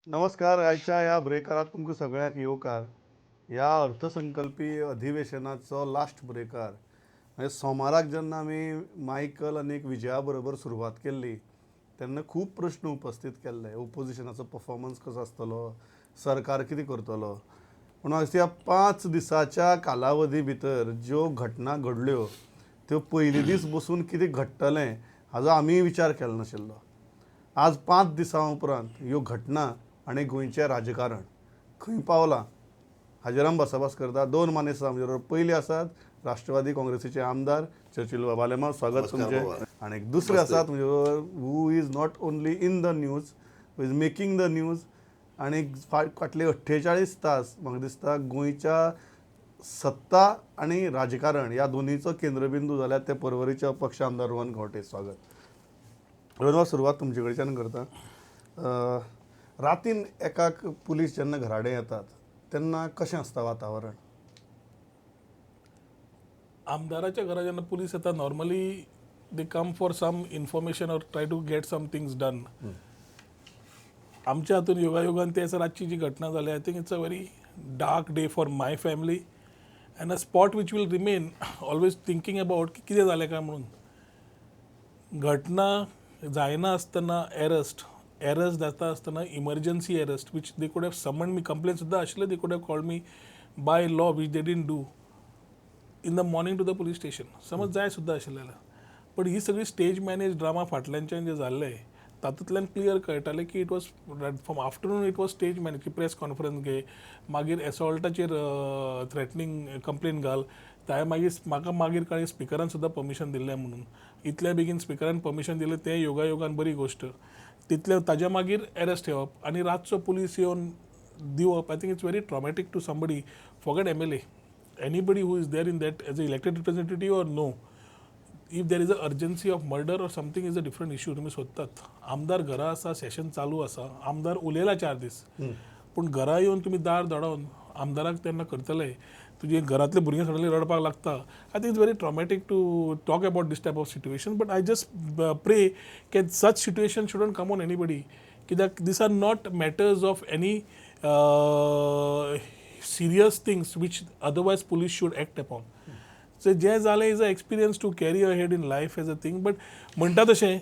नमस्कार. आयच्या ह्या ब्रेकारात तुमकां सगळ्यांक येवकार. ह्या अर्थसंकल्पीय अधिवेशनाचो लास्ट ब्रेकार म्हणजे सोमाराक जेन्ना आमी मायकल आनी विजया बरोबर सुरवात केल्ली तेन्ना खूब प्रश्न उपस्थित केल्ले. ओपोजिशनाचो परफॉर्मन्स कसो आसतलो, सरकार कितें करतलो. पूण ह्या 5 दिसाच्या कालावधी भितर ज्यो घटना घडल्यो त्यो पयली दीस बसून कितें घडटलें हाजो आमी विचार केलो नाशिल्लो. आज 5 दिसां उपरांत ह्यो घटना आनी गोंयचें राजकारण खंय पावलां हाजेर आमी भासाभास करता. दोन मानेस्त आमचे बरोबर पयले आसात राष्ट्रवादी काँग्रेसीचे आमदार चर्चिल बाबालेमा, स्वागत तुमचें. आनी दुसरे आसात म्हणजे बरोबर who is not only in the news, who is making the news. आनी फाटले 48 तास म्हाका दिसता गोंयच्या सत्ता आनी राजकारण ह्या दोनीचो केंद्रबिंदू जाल्यार ते परवरीचे अपक्ष आमदार रोहन गांवटे. स्वागत. रोहन, सुरवात तुमचे कडच्यान करता. रातीन एकाक पुलीस जेन्ना घराडें येतात तेन्ना कशें आसता वातावरण? आमदाराच्या घरा जेन्ना पुलीस येता normally they come for some information or try to get some things done. आमच्या हातून योगायोगान ते रातची जी घटना जाली I think it's a very dark day for my family and a spot which will remain always thinking about की कितें जालें काय म्हणून. घटना जायना आसतना एरस्ट जाता आसतना emergency एरस्ट which they could have समन मी कंप्लेन सुद्दां आशिल्ले. They could have called me by law which they didn't do in the morning to the police station. समज जाय सुद्दां आशिल्लें. पण ही सगळी स्टेज मॅनेज ड्रामा फाटल्यानच्यान जे जाल्ले तातूंतल्यान क्लियर कळटालें की it was from afternoon it was stage manage की प्रेस कॉन्फरन्स घे, मागीर एसॉल्टाचेर थ्रेटनींग कंप्लेन घाल. मागीर म्हाका मागीर कळ्ळें स्पिकरान सुद्दां परमिशन दिल्लें म्हणून. इतल्या बेगीन स्पिकरान परमिशन दिलें तें योगायोगान बरी गोश्ट. तितले ताज्या मागीर एरेस्ट येवप आनी रातचो पुलीस येवन दिवप. I think it's very traumatic to somebody. Forget MLA. Anybody who is there in that as an elected representative or no, if there is a urgency of murder or something is a different issue. तुम्ही सोदतात. आमदार घरा आसा, session चालू आसा, आमदार उलयला 4 दीस, पूण घरा येवन तुम्ही दार धडोवन आमदाराक तेन्ना करतले, तुजे घरातले भुरगे सडनली रडपाक लागता. I think it's very traumatic to talk about this type of situation. But I just pray की such situation shouldn't come on anybody. कित्याक these are not matters of any serious things which otherwise police should act upon. So जे जालें is a experience to carry ahead in life as a thing. But म्हणटा तशें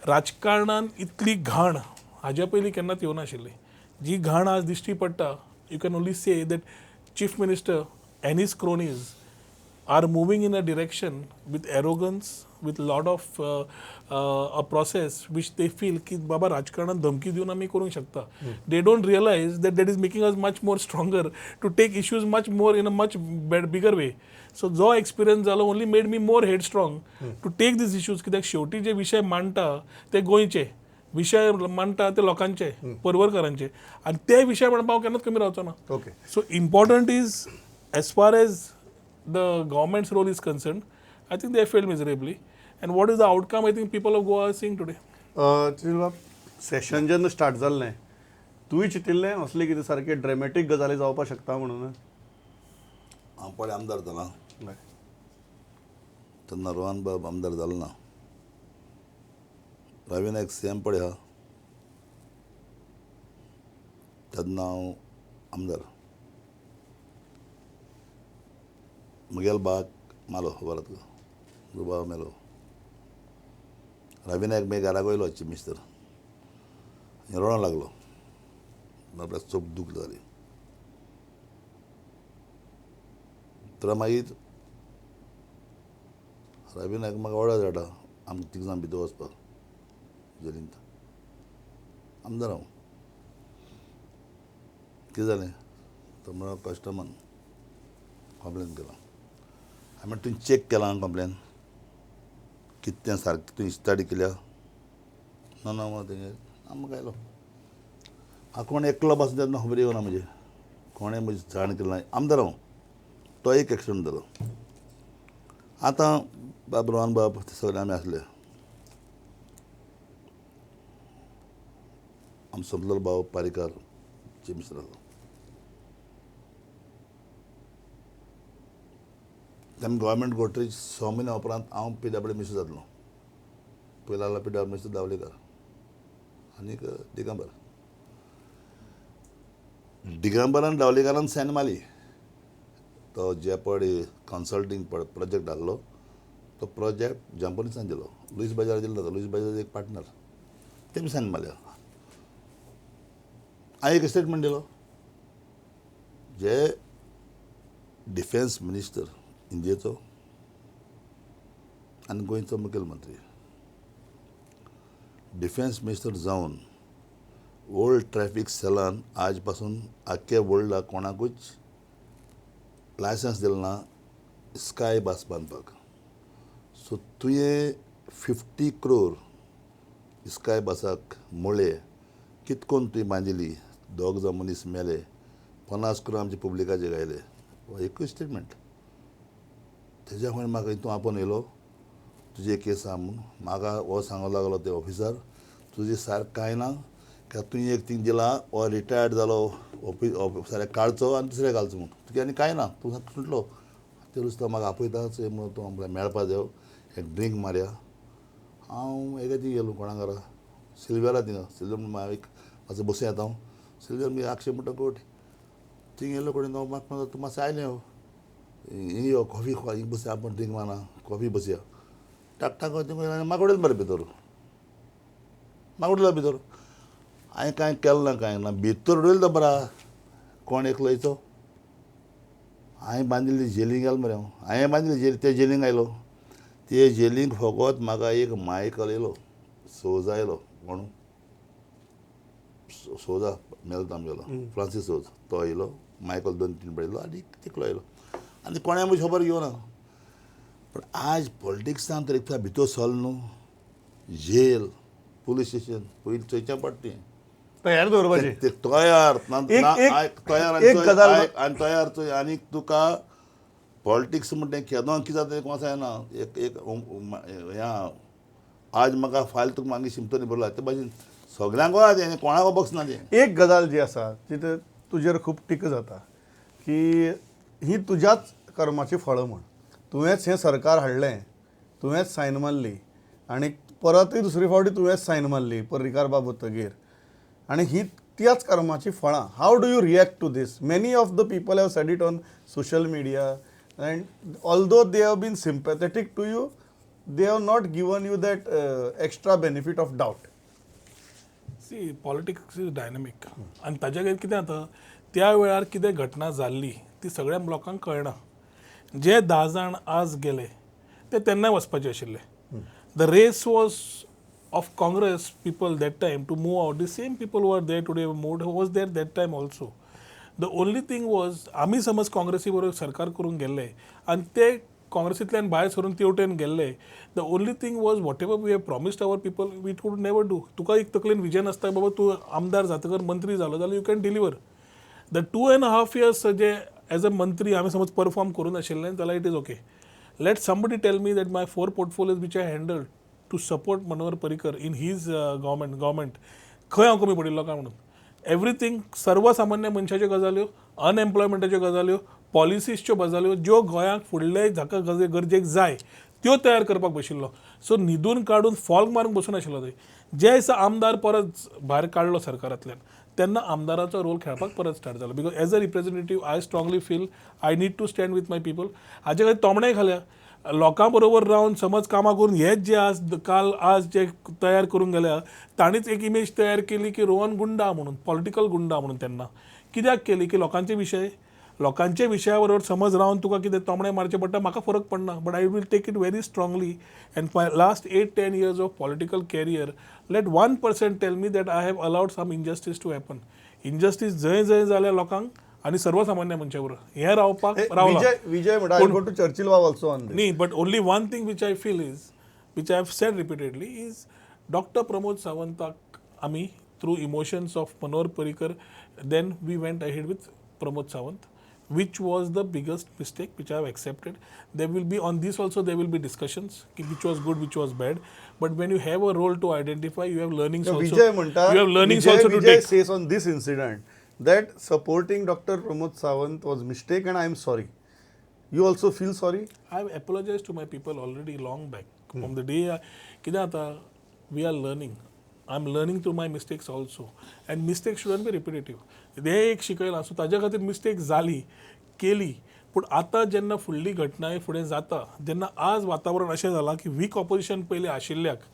राजकारणान इतली घाण हाज्या पयलीं केन्नाच येवं नाशिल्ली. जी घाण आज दिश्टी पडटा, you can only say that chief minister and his cronies are moving in a direction with arrogance, with lot of a process which they feel की बाबा राजकारणात धमकी देऊन आम्ही करू शकता. They don't realize that is making us much more stronger to take issues much more in a much bigger way. So जो experience झालो only made me more headstrong to take these issues. कित्याक शेवटी जे विषय मांडटा ते गोंयचे विषय मांडटा ते लोकांचे, परवरकरांचे, आणि ते विषय म्हणपाक हांव केन्नाच कमी रावचो ना. Okay. So important is as far as the government's role is concerned, I think they failed miserably. And what is the outcome? I think people of Goa are seeing today. Session जेन्ना start जाल्लें तुवें चिंतिल्लें असले कितें सारके dramatic गजाली जावपाक शकता म्हणून? हांव पळय आमदार जाला तेन्ना रोहन बाब आमदार जालो ना. रवी नायक CM पळय आहा तेन्ना हांव आमदार. म्हगेलो बाग मालो खबर तुका, तुजो बाब मेलो. रवी नायक मागीर घराक वयलो चीफ मिनिस्टर, रडोंक लागलो. आपल्याक चोप दूख जाली. तर मागीर रवी नायक म्हाका ऑर्डर धाडटा आमकां 3 जाण भितर वचपाक जेलींत. आमदार हांव. कितें जालें तो म्हणलो कस्टमरान कंप्लेन केला. हांवें तुवें चॅक केलां कंप्लेन कितें तें सारकें तुवें स्टडी केल्या? ना ना तें आमकां आयलो. हांव कोण एकलो बसून तेन्ना खबर येवना म्हणजे कोणें म्हजी जाण केली ना. आमदार हांव. तो एक एक्सिडंट जालो. आतां बाब रोहन बाब सगळे आमी आसले. आमचो संतलो भाव पारीकार चीफ मिनिस्टर आसलो. तेन्ना गव्हर्मेंट घोटरी 6 म्हयन्या उपरांत हांव PWD मिनिस्टर जातलो. पयलो आसलो PWD मिनिस्टर दावलेकर आनीक दिगंबर. दिगंबरान डावलेकारान सायन मारली तो जे पळय कन्सल्टींग प्रोजेक्ट आहलो तो प्रोजेक्ट जंपनीसान दिलो लुईस बाजार दिलो लुईस बाजार एक पार्टनर तेमी सायन मारल्या हांवें एक स्टेटमेंट दिलो जे डिफेन्स मिनिस्टर इंडियेचो आनी गोंयचो मुखेलमंत्री डिफेन्स मिनिस्टर जावन वर्ल्ड ट्रॅफिक सेलान आज पासून आख्या वर्ल्डाक कोणाकूच लायसन्स दिलें ना स्काय बस बांदपाक सो तुवें 50 crore स्काय बसाक मोळे कितकोन तुवें बांदिली दोग जाण मनीस मेले 50 crore आमचे पब्लिकाचे गायले हो एकूच स्टेटमेंट तेज्या फुडें म्हाका हितून आपोवन येयलो तुजे केस आहा म्हूण म्हाका हो सांगूंक लागलो ते ऑफिसर तुजें सारक कांय ना कित्याक तुवें एक थिंग दिला हो रिटायर्ड जालो ऑफिसराक काडचो आनी दुसऱ्या घालचो म्हूण तुगे आनी कांय ना तूं सुटलो ते तो म्हाका आपयता चोय म्हणून तूं आमकां मेळपा देव एक ड्रिंक मारया हांव हेका ती गेलो कोणाक सिल्वेरा थिंगा सिल्वर म्हणून हांव एक मातसो बसूं येता हांव सिल्वर मी 100 म्हणटा कोट थिंग येयलो कोणी हांव म्हाका तूं मातसो आयलें हांव यो कॉफी हिंग बसया आपण ड्रिंक मारना कॉफी बसया टाक टाक म्हाका उडयलें मरे भितर म्हाका उडयलो भितर हांवें कांय केलें ना कांय ना भितर उडयलो तो बरा कोण एकलो येचो हांवें बांदिल्ली जेलींक गेलो मरे हांवें बांदिल्ली जेली ते जेलींक आयलो ते जेलींक फकत म्हाका एक मायकल येयलो सोजा येयलो कोण सोजा मेलता आमगेलो फ्रांसीस सोज तो येयलो मायकल 2-3 पळयलो आनी तिकलो येयलो आनी कोणें म्हजी खबर घेवना पूण आज पॉलिटिक्सान तर एक भितर सरलो न्हू जेल पुलीस स्टेशन पयलीं चोयचें पडटा तें तयार दवरपाचे ते तयार तयार आनी तयार चोय आनी तुका पॉलिटिक्स म्हणटा तें केदों कितें जाता तें कोण जायना एक ह्या आज म्हाका फायल तुका मागीर शिमतोनी बरला ते भाशेन सगळ्यांक आहा तें कोणाक बॉक्स ना तें एक गजाल जी आसा ती तुजेर खूब टिका जाता की ही तुज्याच कर्माची फळं म्हण तुवेंच हें सरकार हाडलें तुवेंच सायन मारली आनी परतूय दुसरी फावटी तुवेंच सायन मारली पर्रीकार बाबतगीर आनी ही त्याच कर्माची फळां how do you react to these many of the people have said it on social media and although they have been sympathetic to you they have not given you that extra benefit of doubt see politics is dynamic आनी ताच्या खातीर कितें जाता त्या वेळार कितें घटना जाल्ली ती सगळ्या लोकांक कळना जे 10 जाण आज गेले ते तेन्ना वचपाचे आशिल्ले the race was of Congress people that time to move out the same people were there today mood was there that time also the only thing was आमी समज काँग्रेसी बरोबर सरकार करून गेल्ले आनी ते काँग्रेसींतल्यान भायर सरून तेवटेन गेल्ले the only thing was what ever we have promised our people we could never do तुका एक तकलेन विजन आसता बाबा तूं आमदार जातकर मंत्री जालो जाल्यार you can deliver the 2.5 years जे एज अ मंत्री हांवें समज परफॉर्म करून आशिल्लें जाल्यार it is okay let somebody tell me that my 4 portfolios which I handle to support Manohar Parrikar in his government खंय हांव कमी पडिल्लो काय म्हणून एवरीथींग सर्वसामान्य मनशाच्यो गजाल्यो अनएम्प्लॉयमेंटाच्यो गजाल्यो पॉलिसीजच्यो गजाल्यो ज्यो गोंयाक फुडले जाका गरजेक जाय त्यो तयार करपाक बशिल्लो सो न्हिदून काडून फॉल्क मारूंक बसून आशिल्लो थंय जे दिसा आमदार परत भायर काडलो सरकारांतल्यान तेन्ना आमदाराचो रोल खेळपाक परत स्टार्ट जालो because as a representative I strongly feel I need to stand with my people हाजे खातीर तोमणें घाल्या लोकां बरोबर रावन समज कामां करून हेच जे आज जे तयार करून गेल्या ताणीच एक इमेज तयार केली की रोहन गुंडा म्हणून पॉलिटिकल गुंडा म्हणून तेन्ना कित्याक केली की लोकांचे विशया बरोबर समज रावन तुका कितें तोमणें मारचें पडटा म्हाका फरक पडना but I will take it very strongly and my last 8-10 years of political career let 1% tell me that I have allowed some injustice to happen injustice जंय जाल्या लोकांक आनी सर्वसामान्य मनशा बरोबर हें रावपाक रावला विजय म्हणटा टू चर्चिल वाव ऑल्सो ऑन न्ही but only one thing which I feel is which I have said repeatedly is doctor Pramod सावंताक आमी through emotions of Manohar Parrikar then we went ahead with Pramod Sawant which was the biggest mistake which I have accepted. There will be on this also there will be discussions which was good, which was bad. But when you have a role to identify, you have learnings also. You have learnings also to Vijay take. says on this incident that supporting Dr. Pramod Sawant was mistake and I am sorry. You also feel sorry? I have apologized to my people already long back. From the day कितें जाता we are learning. I am learning through my mistakes also and mistake shouldn't be repetitive हे एक शिकयलां. So ताज्या खातीर mistake जाली केली पूण आतां जेन्ना फुडली घटना फुडें जाता जेन्ना आज वातावरण अशें जालां की वीक ऑपोजिशन पयलीं आशिल्ल्याक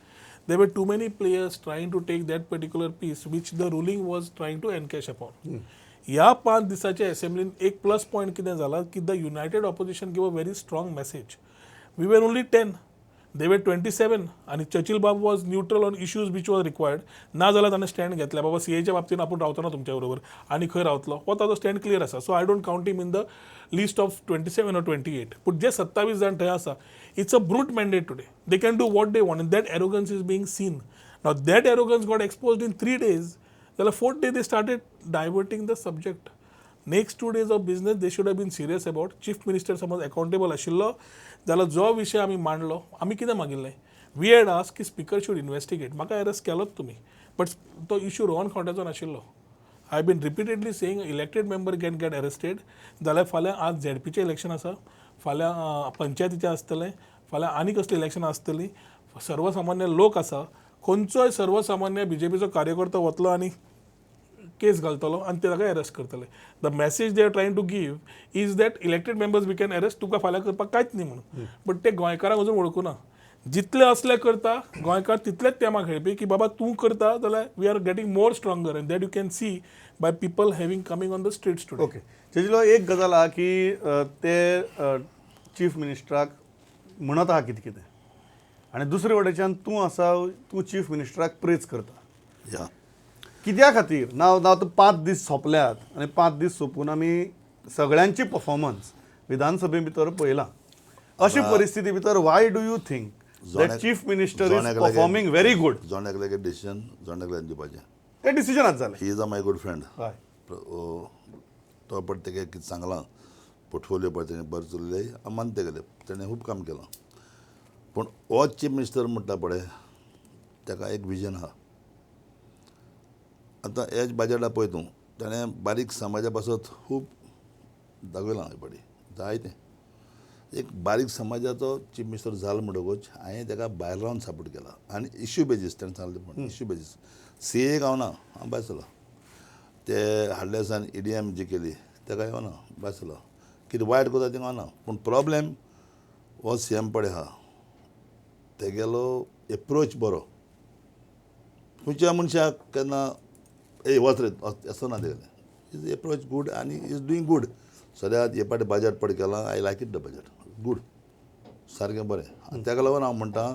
there were too many players trying to take that particular piece which the ruling was trying to encash upon. ह्या 5 दिसाच्या असेंब्लीन एक प्लस पॉयंट कितें जाला की the united opposition give a very strong message. We were only 10, they were 27 आणि Churchill बाब was neutral on issues which was required. ना जाल्यार ताणें स्टँड घेतल्या बाबा सीएच्या बाबतींत आपूण रावतना तुमच्या बरोबर आनी खंय रावतलो हो ताजो स्टँड क्लियर आसा. So I don't count him in the list of 27 or 28. पूण जे 27 जाण थंय आसा it's a brute mandate today. They can do what they want and that arrogance is being seen. Now that arrogance got exposed in 3 days. The 4th day they started diverting the subject. Next 2 days of business they should have been serious about. Chief Minister समज accountable आशिल्लो जाल्यार जो विशय आमी मांडलो आमी कितें मागिल्लें we had asked की स्पीकर should investigate. म्हाका अरेस्ट केलोच तुमी बट तो इश्यू रोहन खंवटेचो नाशिल्लो. I been repeatedly saying elected member get arrested जाल्यार फाल्यां आज झेडपीचें इलेक्शन आसा, फाल्यां पंचायतीचें आसतलें, फाल्यां आनी कसलीं इलेक्शनां आसतलीं. सर्वसामान्य लोक आसा खंयचोय सर्वसामान्य बीजेपीचो कार्यकर्तो वतलो आनी केस घालतलो आनी ते ताका अरेस्ट करतले. The message they are trying to give is that elected members we can arrest तुका फाल्यां करपाक कांयच न्ही म्हणून. बट ते गोंयकारांक अजून वळखुना. जितले असले करता गोंयकार तितलेच तेमा खेळपी की बाबा तूं करता जाल्यार we are getting more stronger and that you can see by people having coming on the streets today. Okay तेजिलो एक गजाल आहा की ते चीफ मिनिस्टराक म्हणत आहा कितें कितें आनी दुसरे वटेच्यान तूं आसा तूं चीफ मिनिस्टराक प्रेज करता. या कित्या खातीर नाव नाव 5 दीस सोंपल्यात आनी 5 दीस सोंपून आमी सगळ्यांची परफॉर्मन्स विधानसभे भितर पळयलां. अशी परिस्थिती भितर why do you think that chief minister is performing very good? जोण एकल्याक डिसिजन जोण एकल्याक दिवपाचें ते डिसिजनाच जालें. He is a my good friend. हय तो पट तेगे कितें सांगलां पोर्टफोलियो पळय तेणें बरें चलयलें हांव मानता गेलें तेणें खूब काम केलां. पूण हो चीफ मिनिस्टर म्हणटा पळय ताका एक विजन आहा. आतां हेज बजेटा पळय तूं ताणें बारीक समाजा पासत खूब दाखयलां हे पळय जायतें. एक बारीक समाजाचो चीफ मिनिस्टर जालो म्हणटकूच हांवें ताका भायर रावन सपोर्ट केला आनी इश्यू बेजीस ताणें सांगलें पूण इश्यू बेजीस सीए गावना हांव भायर सरलो. ते हाडले दिसान ईडीएम जी केली ताका येवना भायर सरलो. कितें वायट करता तें गावना. पूण प्रॉब्लेम हो सीएम पळय आहा तेगेलो एप्रोच बरो. खंयच्या मनशाक केन्ना ए वच रे असो ना तेगेलें. इज एप्रोच गूड आनी इज डुईंग गूड. सद्याक हे पाटी बजेट पळय केलां I like it the budget good सारकें बरें. आनी ताका लागून हांव म्हणटा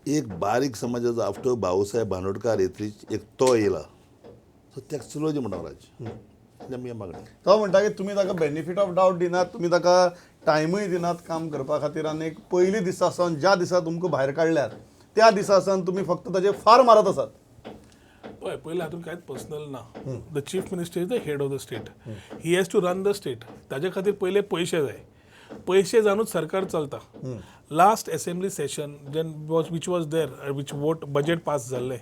एक बारीक समाजाचो आफ्टर भाऊसाहेब बांदोडकार येतरी एक तो येयला सो ताका चलोवचें म्हणटा राज आमी मागणी. तो म्हणटा की तुमी ताका बेनिफीट ऑफ डावट दिनात, तुमी ताका टायमूय दिनात काम करपा खातीर आनी एक पयली दिसा सावन ज्या दिसा तुमकां भायर काडल्यात त्या दिसा सावन तुमी फक्त ताजेर फार मारत आसात. पळय पयलें हातूंत कांयच पर्सनल ना. The chief minister is the head of the state. He has to run the state. ताजे खातीर पयले पयशे जाय. पयशे जावनूच सरकार चलता. Last assembly session which was there which vote budget pass जाल्लें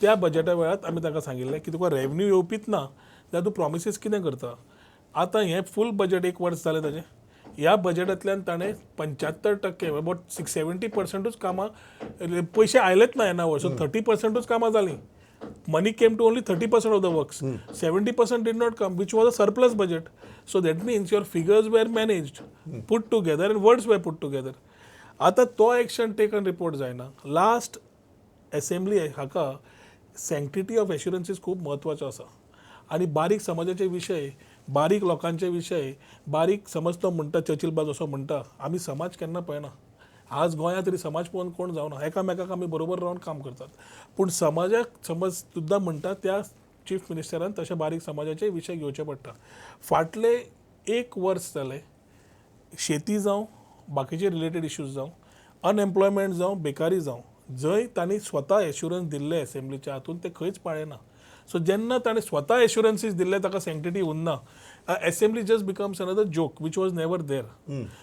त्या बजेटा वेळार आमी ताका सांगिल्लें की तुका रेवन्यू येवपीच ना जाल्यार तूं प्रॉमिसीस कितें करता. आतां हें फूल बजेट एक वर्स जालें ताजें. ह्या बजेटांतल्यान ताणें 75% अबावट 70%च कामां पयशे आयलेच ना ह्या वर्स. सो 30%च कामां जालीं. Money came to only 30% of the works. 70% did not come, which was a surplus budget. So that means your figures were managed, put together, and words were put together. आता तो action taken report जायना. Last assembly हाका सँक्टिटी of एश्युरन्सीस खूब म्हत्वाचो आसा. आनी बारीक समाजाचे विशय, बारीक लोकांचे विशय, बारीक समज तो म्हणटा चर्चिल बाज असो म्हणटा आमी समाज केन्ना पळयना. आज गोंयांत तरी समाज पळोवन कोण जावना. एकामेकाक आमी बरोबर रावन काम करतात. पूण समाजाक समज सुद्दां म्हणटा त्या चीफ मिनिस्टरान तशे बारीक समाजाचे विशय घेवचे पडटा. फाटले 1 वर्स जालें शेती जावं बाकीचे रिलेटेड इश्यूज जावं अनएम्प्लॉयमेंट जावं बेकारी जावं जंय तांणी स्वता एश्युरन्स दिल्ले असेंब्लीच्या हातूंत ते खंयच पाळयना. सो जेन्ना ताणें स्वता एश्युरन्सीस दिल्ले ताका सँक्टिटी उरना. Assembly just becomes another joke which was never there.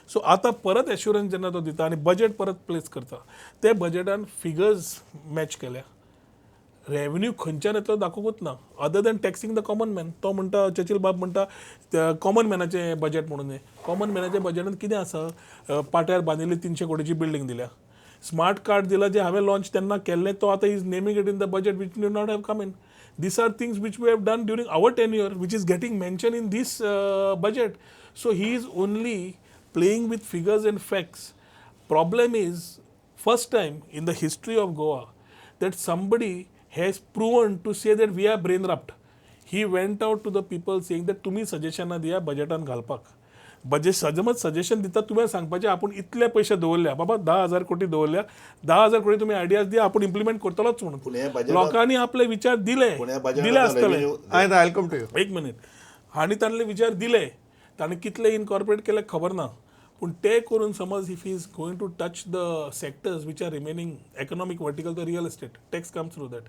So आतां परत एश्युरन्स जेन्ना तो दिता आनी बजेट परत प्लेस करता ते बजेटान फिगर्स मॅच केल्या. रेवन्यू खंयच्यान येतलो दाखोवंकूच ना other than taxing the common man. तो म्हणटा चर्चिल बाब म्हणटा कॉमन मॅनाचें बजेट म्हणून. कॉमन मॅनाच्या बजेटांत कितें आसा? पाट्यार बांदिल्ली 300 कोटीची बिल्डींग दिल्या. स्मार्ट कार्ड दिला जे हांवें लॉन्च तेन्ना केल्लें तो आतां is naming it in the budget which need not have come in. These are things which we have done during our tenure, which is getting mentioned in this budget. So he is only playing with figures and facts. Problem is, first time in the history of Goa that somebody has proven to say that we are brain wrapped. He went out to the people saying that तुम्ही सजेशनां दिया बजेटान घालपाक. Budget समज suggestion दिता तुम्ही सांगपाचें आपण इतले पयशे दवरल्या बाबा 10,000 कोटी दवरल्या 10,000 कोटी तुम्ही आयडियाज दिया आपण इम्प्लिमेंट करतलोच पूण हे म्हणून budget- लोकांनी आपले विचार दिले आसतले. I come to you. एक मिनिट हांणी तांतले विचार दिले ताणें कितले इनकॉर्पोरेट केले खबर ना पूण ते करून समज if is going to touch the sectors which are remaining economic vertical the real estate tax come through that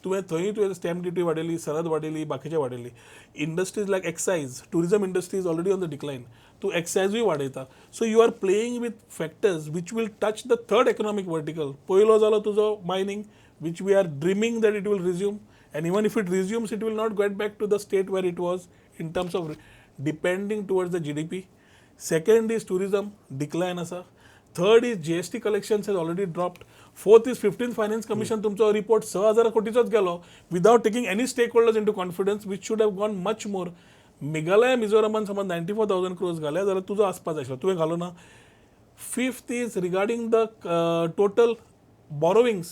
तुवें थंय तुवें स्टॅम्प ड्युटी वाडयली सरहद वाडयली बाकीचे वाडयली. Industries like excise tourism industry is already on the decline तूं एक्सायजूय वाडयता. So you are playing with factors which will touch the third economic vertical. पयलो जालो तुजो mining which we are dreaming that it will resume and even if it resumes it will not get back to the state where it was in terms of depending towards the GDP. Second is tourism decline asa. Third is GST collections has already dropped. Fourth is 15th Finance Commission तुमचो report 6,000 कोटीचोच गेलो without taking any stakeholders into confidence which should have gone much more. Meghalaya मिझोरामान समज 94,000 crores घाल्या जाल्यार तुजो आसपास आशिल्लो तुवें घालो ना. Fifth is regarding the total borrowings.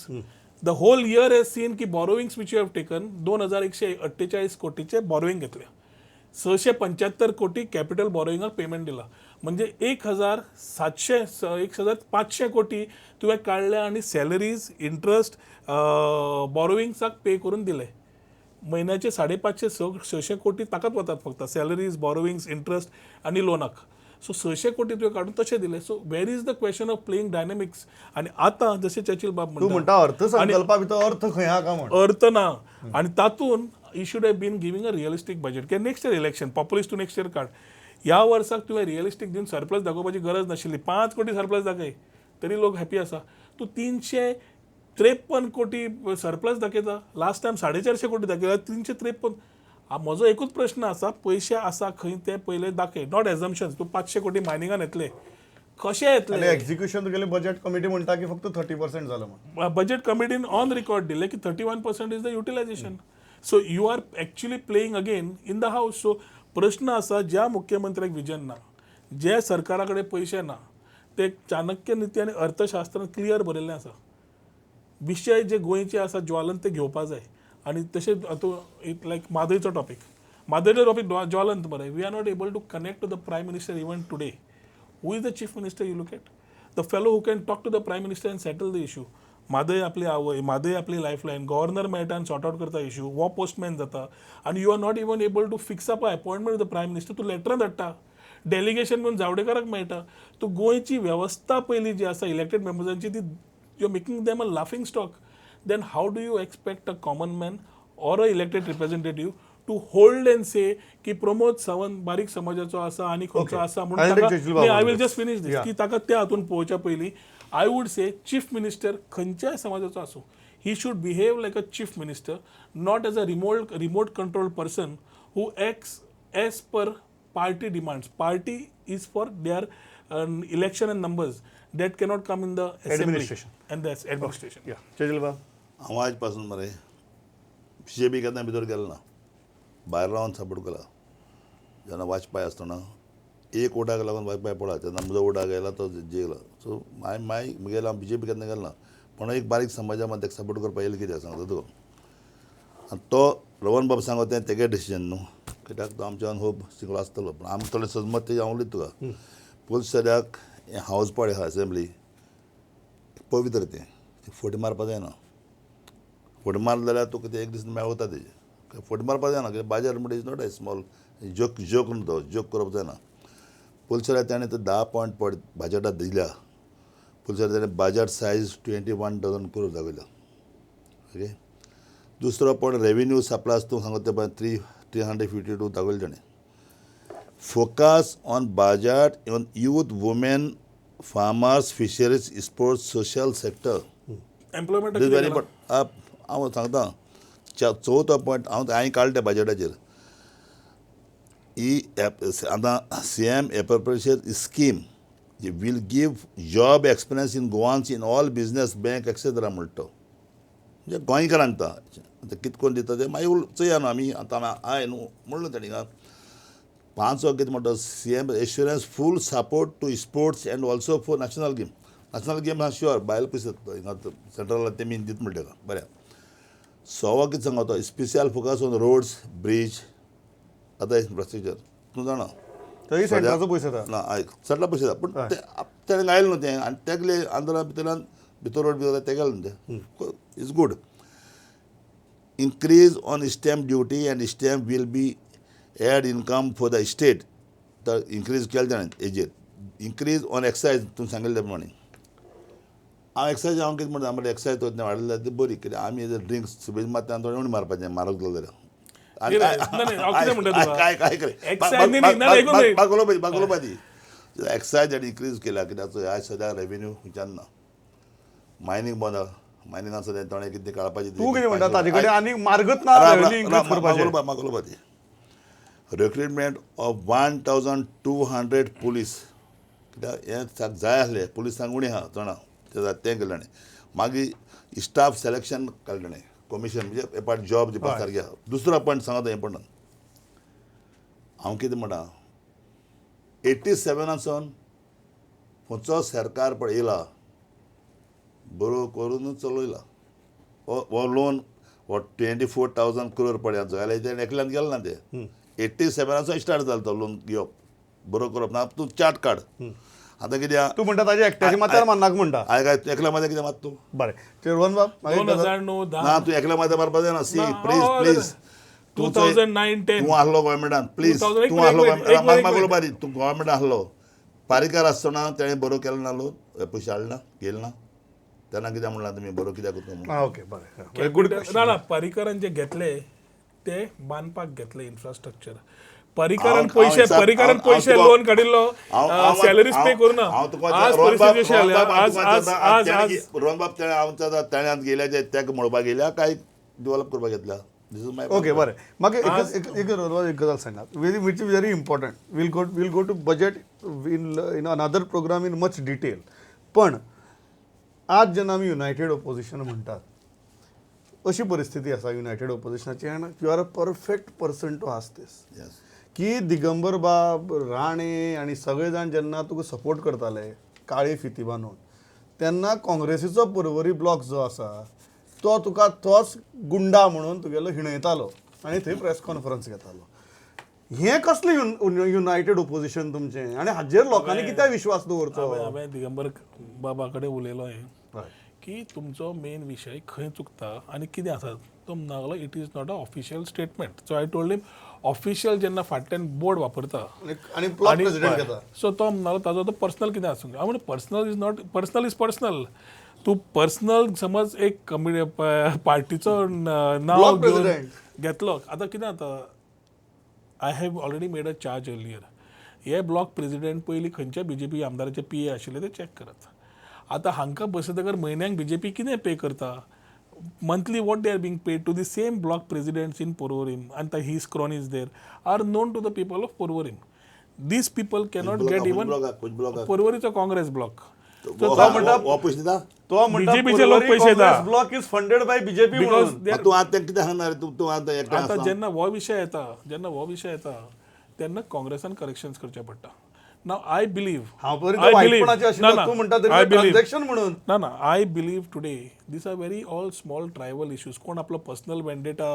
The whole year has seen की borrowings which you have taken 2,148 कोटीचे borrowing घेतले. 675 कोटी कॅपिटल बॉरोईंगाक पेमेंट दिला म्हणजे 1,500 कोटी तुवें काडले आनी सॅलरीज इंट्रस्ट बॉरोईंग्साक पे करून दिले. म्हयन्याचे 550-600 कोटी ताकाच वतात फक्त सॅलरीज बॉरोईंग्स इंट्रस्ट आनी लोनाक. सो 600 कोटी तुवें काडून तशें दिले. So where is the question of playing dynamics. आनी आतां जशें चर्चिल बाब तू म्हणटा अर्थसंकल्पा भितर अर्थ खंय हा का म्हण अर्थ ना आनी तातूंत you should have been giving a realistic budget की next year election populist to next year काड. ह्या वर्साक तुवें रियलिस्टीक दिवन सरप्लस दाखोवपाची गरज नाशिल्ली. 5 कोटी सरप्लस दाखय तरी लोक हॅपी आसा. तूं 353 कोटी सरप्लस दाखयता. लास्ट टायम 450 कोटी दाखयला 353. म्हजो एकूच प्रश्न आसा पयशे आसा खंय ते पयले दाखय नॉट एझम्पशन्स. तूं 500 कोटी मायनिंगान येतले कशें येतले. एक्झिक्युशन तुगेले बजेट कमिटी म्हणटा की फक्त 30% जालो म्हणून. बजेट कमिटीन ऑन रिकॉर्ड दिले की 31% is the utilisation. So you are actually playing again in the house. So प्रश्न आसा ज्या मुख्यमंत्र्याक विजन ना जे सरकारा कडेन पयशे ना ते चाणक्य नीती आनी अर्थशास्त्रान क्लियर बरयल्लें आसा. विशय जे गोंयचे आसा ज्वालन ते घेवपा जाय आनी तशें इट लायक म्हादयचो टॉपीक ज्वालंत बरें. We are not able to connect to the prime minister even today. Who is the chief minister you look at the fellow who can talk to the prime minister and settle the issue. Mhadei आपली आवय म्हादय आपली lifeline governor मेळटा आनी sort out करता issue. वो postman जाता आनी you are not even able to fix up a appointment with the prime minister. तूं लेटरां धाडटा डेलिगेशन म्हणून जावडेकराक मेळटा. तूं गोंयची वेवस्था पयली जी आसा इलेक्टेड मेंबर्सांची ती you are making them a laughing stock. Then how do you expect a common man or a elected representative to hold and say की प्रमोद सावंत बारीक समाजाचो आसा आनी खंयचो आसा म्हणून I will just finish this की ताका त्या हातून पळोवच्या पयलीं I would say chief minister खंयच्याय समाजाचो आसूं he should behave like a chief minister not as a remote control person who acts as per party demands. Party is for their election and numbers that cannot come in the assembly Administration. and that's administration. या चेजल बाब हांव आयज पासून मरे BJP केन्ना भितर गेलो ना भायर रावन सपोर्ट केला. जेन्ना वाजपेयी आसतना 1 वोटाक लागून वाजपेयी पळा तेन्ना म्हजो वोटाक गेला तो जियेलो. सो मुगेलो हांव BJP केन्ना गेलो ना पूण एक बारीक समाजा मदीं ताका सपोर्ट करपा येयलो कित्याक सांगता तुका. आनी तो रवन बाब सांगो तें तेगे डिसिजन न्हू कित्याक तो आमच्यान खूब सिंगलो आसतलो पूण आमी थोडें सजमत तेजें हांव उलयता तुका. पोलीस सद्याक हें हावज पळय आहा असेंब्ली पवित्र तें फोटी मारपा जायना. फोटी मारले जाल्यार तुका तें एक दीस मेळवता तेजें फोटी मारपा जायना कित्याक बाजार म्हणटा is not a small joke न्हू तो जोक करप जायना. पुलिसांनी ताणें तो 10 पॉयंट बजेटांत दिल्या. पुलिसांनी ताणें बजेट सायज 21,000 करून दाखयला. ओके दुसरो पॉयंट रेवेन्यू सप्लाय तूं सांगता ते पळय 352 दाखयलें ताणें. Focus on budget on youth women farmers fisheries sports social sector Employment दीस वेरी बट हांव सांगता चवथो पॉयंट हांवें काडले त्या बजेटाचेर ही आतां CM appropriation scheme will give job experience in Goans in all business, bank, etc. म्हणतो म्हणजे गोंयकारांक तो आतां कितें करून दिता तें मागीर चोया न्हू आमी आतां हांवें न्हू म्हणलो तेणी 5 कितें म्हणटा CM assurance full support to sports and also for national game हा श्युअर भायले पयशे हिंगा सेंट्रल तेमी दिता म्हणटा तेका बरें 6 कितें सांगता special focus on roads bridge other infrastructure तूं जाणा थंय सेंटराचो पयसो येता ना हय चडला पयशे येता पूण तेणें गायलें न्हू तें आनी तेगले आंध्रा भितरल्यान भितर रोड बी ते गेले न्हू तें is good increase on stamp duty and stamp will be add income for the state तर increase केलें ताणें हेजेर increase on excise तुमी सांगिल्ले त्या प्रमाणे हांव एक्सायज हांव कितें म्हणटा म्हणल्यार एक्सायज तो वाडयलें जाल्यार बरी कित्याक आमी हेजेर ड्रिंक्स बेज मात थोडें उणी मारपाचें म्हारग जालें जाल्यार एक्सायज आनी इन्क्रीज केला कित्याक ह्या सद्या रेवेन्यू विचारना मायनींग बंद मायनिंगान सद्या थोडें कितें काडपाचें तूं कितें म्हणटा ताजे कडेन आनी मार्गच ना रिक्रुटमेंट ऑफ 1200 पुलीस कित्याक हें जाय आसलें पुलिसांक उणी आहा जाणा तें केलें ताणें मागीर स्टाफ सिलेक्शन काडलें ताणें कमिशन म्हणजे पार्ट जॉब दिवपा सारकें आहा दुसरो पॉयंट सांगता इम्पोर्टंट हांव कितें म्हणटा 87 खंयचो सरकार पळय येयला बरो करूनच चलयला हो लोन हो 24,000 crore पडयाचो जाल्यार तेणें एकल्यान गेलो ना तें 87 स्टार्ट जालो तो लोन घेवप बरो करप ना तूं चार्ट काड आतां कित्याक तूं म्हणटा ताजे एकट्याच्या माथ्यार मारनाका म्हणटा हांवें काय एकल्या माथ्यार कितें मात तूं बरें ते रोहन बाब 2009-10 ना तूं एकल्या माथ्यार मारपा जायना सी प्लीज 2009-10 तूं आहलो गोवोरमेंटान प्लीज तूं आहलो म्हाका उलोवपा दी तूं गोवोरमेंटान आहलो पारीकार आसतना तेणें बरो केलो ना लो पयशे हाडले ना गेले ना तेन्ना कित्याक म्हणला तुमी बरो कित्याक करता ओके बरें गूड ना परिकरान जे घेतले ते बांदपाक घेतले इन्फ्रास्ट्रक्चर परिकरान पयशे लोन काडिल्लो सॅलरीज पे करूना आज परिस्थिती कशी आली रोहन बाब तेणें आतां गेल्या तेका म्हणपाक गेल्या काय डेव्हलप करपाक घेतल्या ओके बरें म्हाका एक गजाल सांगात which is very important will go to budget in another programme in much detail पण आज जेन्ना आमी युनायटेड ऑपोजिशन म्हणटात अशी परिस्थिती आसा युनायटेड ऑपोजिशनाची आनी you are a perfect person to ask this की दिगंबर बाब राणे आनी सगळे जाण जेन्ना तुका सपोर्ट करताले काळी फिती बांदून तेन्ना काँग्रेसीचो पर्वरी ब्लॉक जो आसा तो तुका तोच गुंडा म्हणून तुगेलो हिणयतालो आनी थंय प्रेस कॉन्फरन्स घेतालो हें कसलें युनायटेड ऑपोजिशन तुमचें आनी हाजेर लोकांनी कित्याक विश्वास दवरचो हांवें दिगंबर बाबा कडेन उलयलो हांवें की तुमचो मेन विशय खंय चुकता आनी कितें आसा तो म्हणलो it is not a official statement so I told him official जेन्ना फाटल्यान बोर्ड वापरता आनी ब्लॉक प्रेसिडेंट घेता सो तो म्हणलो ताजो तो पर्सनल कितें आसूं हांव म्हणलें personal is not personal is personal तूं पर्सनल समज एक पार्टीचो नांव घेवन घेतलो आतां कितें जाता I have already made a charge earlier हे ब्लॉक प्रेसिडेंट पयलीं खंयच्या BJP आमदाराचे PA आशिल्ले ते चॅक करात आतां हांकां बसयतकर म्हयन्याक BJP कितें पे करता monthly what they are being paid to the same block presidents in Porvorim and his cronies there are known to the people of Porvorim. These people cannot get even Porvori's Congress block. तो म्हणटा BJP चे लोक पैसे येता block is funded by BJP म्हणून तूं आतां कितें सांगणार तूं आतां एकटो आतां जेन्ना हो विशय येता तेन्ना काँग्रेसान करेक्शन्स करचे पडटा नाव I believe I believe today these are very all small tribal issues कोण आपलो पर्सनल वेंडेटा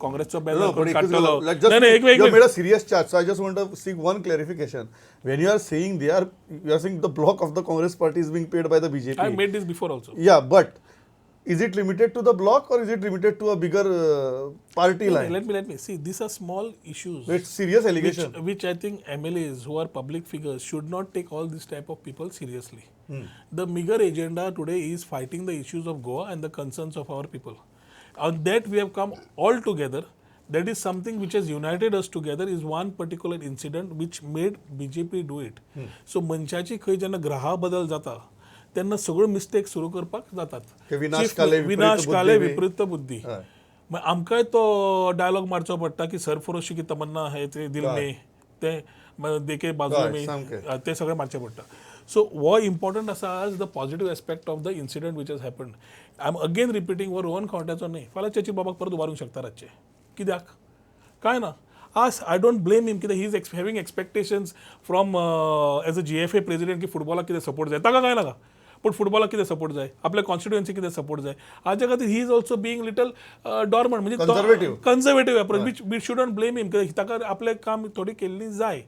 काँग्रेसचा बॅनर काडटलो serious charge. So I just want to seek one clarification. When you are saying you are saying the block of the Congress party is being paid by the BJP. I made this before also. Yeah, but is it limited to the block or is it limited to a bigger party line? Let me see. These are small issues. It's serious allegation. Which I think MLAs who are public figures should not take all this type of people seriously. The bigger agenda today is fighting the issues of Goa and the concerns of our people. On that we have come all together. That is something which has united us together is one particular incident which made BJP do it. So मनशाची खंय जेन्ना ग्रहा बदल जाता तेन्ना सगळ्यो mistake सुरू करपाक जातात विनाश काले विपरीत बुद्धी आमकांय तो डायलॉग मारचो पडटा की सरफरोशी की तमन्ना है ते दिल में ते देखे बाजू में ते सगळें मारचें पडटा सो हो इम्पॉर्टंट आसा आज the positive aspect of the incident which has happened. I am again repeating हो रोहन खंवट्याचो न्ही, फाल्यां चर्चिल बाबाक परत उबारूंक शकता रातचे. कित्याक काय ना. आज आय डोंट ब्लेम हिम कित्याक he is having expectations from as a GFA president की फुटबॉलाक कितें सपोर्ट जाय, ताका काय नाका. पूण फुटबॉलाक कितें सपोर्ट जाय, आपल्या कॉन्स्टिट्युएन्सी कितें सपोर्ट जाय. हाच्या खातीर he is also being little dormant, म्हणजे conservative approach. We shouldn't blame him कित्याक ताका आपलें काम थोडी केल्ली जाय.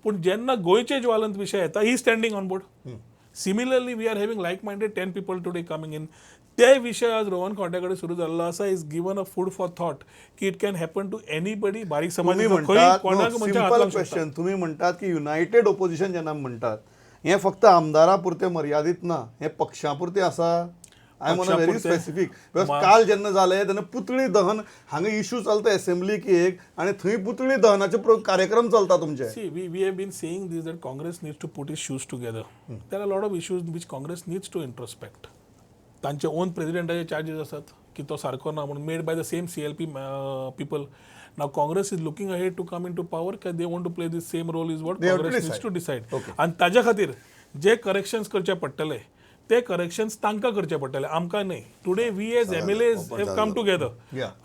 पूण जेन्ना गोंयचे ज्वलंत विशय येता, he standing on board. Similarly we are having like minded 10 people today coming in. ते विशय आज रोहन खंवट्या कडेन सुरू जाल्लो आसा. Is given a food for thought की it can happen to anybody. बारीक समाज क्वेश्चन तुम्ही म्हणटात की युनायटेड ओपोजिशन जेन्ना म्हणटात, हे फक्त आमदारां पुरते मर्यादित ना, हे पक्षां पुरते आसा. I am very specific. काल जेन्ना जालें तेन्ना पुतळी दहन हांगा इश्यू चलता एसेंब्लीक एक, आनी थंय पुतळी दहनाचे कार्यक्रम चलता तुमचे. See, we have been saying this that Congress needs to put its shoes together. There are a lot of issues which Congress needs to introspect. तांचे ओन प्रेसिडेंटाचे चार्जेस आसात की तो सारको ना म्हणून, made by the same CLP people. Now Congress is looking ahead to come into power because they want to play this same role is what Congress needs to decide. आणि ताज्या खातीर जे करेक्शन्स करचे पडटले ते करेक्शन्स तांकां करचे पडटले, आमकां न्ही. Today we as MLAs have come together.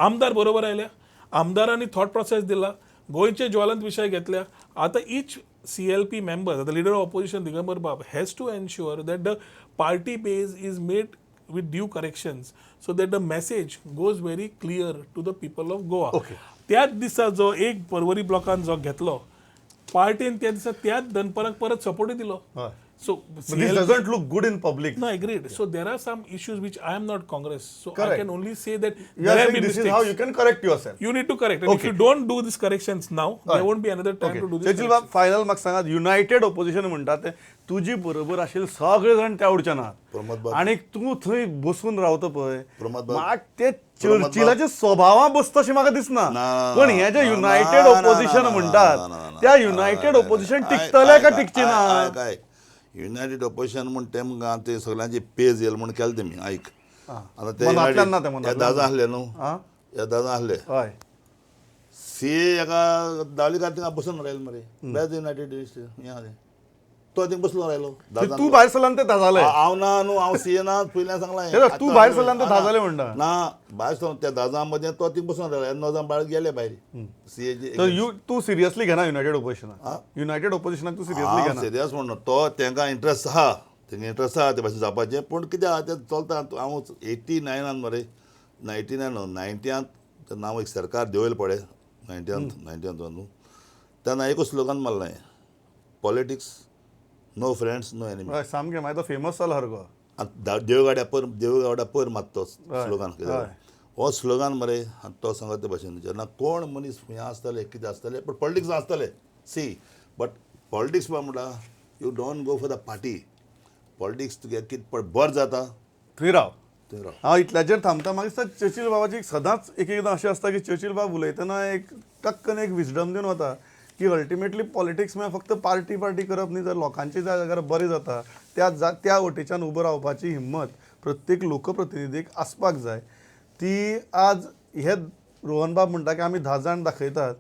आमदार बरोबर आयल्या, आमदारांनी थॉट प्रोसेस दिला, गोंयचे ज्वलंत विशय घेतल्या. आता each CLP member, the leader of opposition Digambar Bab, has to ensure that the party base is made with due corrections so that the message goes very clear to the people of Goa. त्याच दिसा जो एक परवरी ब्लॉकान जो घेतलो पार्टीन, त्या दिसा त्याच दनपाराक परत सपोर्ट दिलो. So this doesn't look good in public. No, agreed. So there are some issues which I am not Congress. So Correct. I can only say that You there are have saying been this is mistakes. how you can correct yourself. You need to correct. And if you don't do these corrections now, there won't be another time to do this. Churchill बाब, final म्हाका सांगात, United opposition म्हणटात ते तुजी बरोबर आशिल्ले सगळे जाण त्या उडचे नात, आनी तूं थंय बसून रावता पळय, म्हाका ते चर्चिलाच्या स्वभावां बसता अशें म्हाका दिसना. पण हे जे युनायटेड ओपोजिशन म्हणटात त्या युनायटेड ओपोजिशन टिकतले काय टिकचे ना. युनायटेड ओपोजिशन म्हण तेमकां ते सगळ्यांची पेज येयला म्हण केलें तेमी. आयक, आतां ते दादा आहले न्हू, हे दादा आहले CA एका दावलीकार थिंगा बसून राहिलो मरे, बेज युनायटेड हें आहा तो थिंग बसलो राहिलो. तूं भायर सरल्यान ते धाजाले. हांव ना न्हू, हांव CA ना, पयलीं सांगलां. तूं भायर सरल्यान ते धाजाले म्हणटा ना, भायर सर त्या दादा मदें तो थिंग बसून राहिलो. 9 जाण बाळ गेले भायर. CA तूं सिरियसली घेना युनायटेड ओपोजिशनाक. युनायटेड ओपोजिशनाक तू सिरियसली घेना. सिरियस म्हणून तो तेंकां इंट्रस्ट आहा, तेंगे इंट्रस्ट आहा ते भाशेन जावपाचें. पूण कित्याक तें चलता. हांव 89 मरे, 90 तेन्ना हांव एक सरकार देंवयलें पळय, 90 तेन्ना एकूच स्लोगन मारलें, politics no friends no enemy. सामकें मागीर तो फेमस जाला सारको. देवगाड्या पयर मात तो स्लोगन. हो स्लोगन मरे, आनी तो सांगता ते भाशेन जेन्ना कोण मनीस हें आसतले कितें आसतलें, पूण पॉलिटिक्स आसतलें सी. बट पॉलिटिक्स म्हणटा you don't go for the party. Politics तुगे कितें बरें जाता थंय राव. हांव इतल्याचेर थांबता. म्हाका दिसता चर्चिल बाबाची सदांच एक एकदां अशें आसता की चर्चिल बाब उलयतना एक टक्कन एक विजडम दिवन वता की अल्टिमेटली पॉलिटिक्स म्हळ्यार फक्त पार्टी करप न्ही, जर लोकांची जाग्यार बरें जाता त्या वटेच्यान उबो रावपाची हिम्मत प्रत्येक लोकप्रतिनिधीक आसपाक जाय. ती आज हे रोहन बाब म्हणटा की आमी 10 जाण दाखयतात,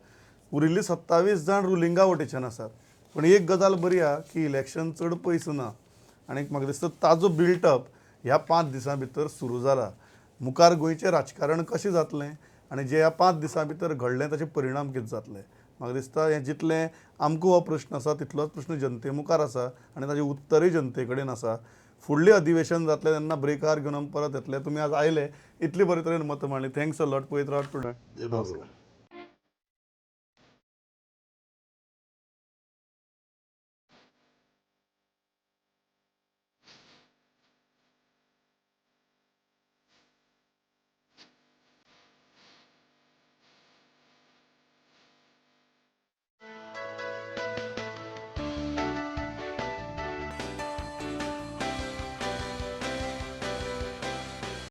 उरिल्ली 27 जाण रुलिंगा वटेच्यान आसात. पण एक गजाल बरी आहा की इलेक्शन चड पयस ना, आनी म्हाका दिसता ताजो बिल्टअप ह्या 5 दिसां भितर सुरू जाला. मुखार गोंयचें राजकारण कशें जातलें आनी जे ह्या 5 दिसां भितर घडलें ताचे परिणाम कितें जातले. म्हाका दिसता हें जितलें आमकां हो प्रश्न आसा तितलोच प्रश्न जनते मुखार आसा आनी ताचें उत्तरूय जनते कडेन आसा. फुडलें अधिवेशन जातलें तेन्ना ब्रेकार घेवन आमी परत येतले. तुमी आज आयले, इतली बरे तरेन मत मांडली. Thanks a lot. पळयत रावत प्रुडंट.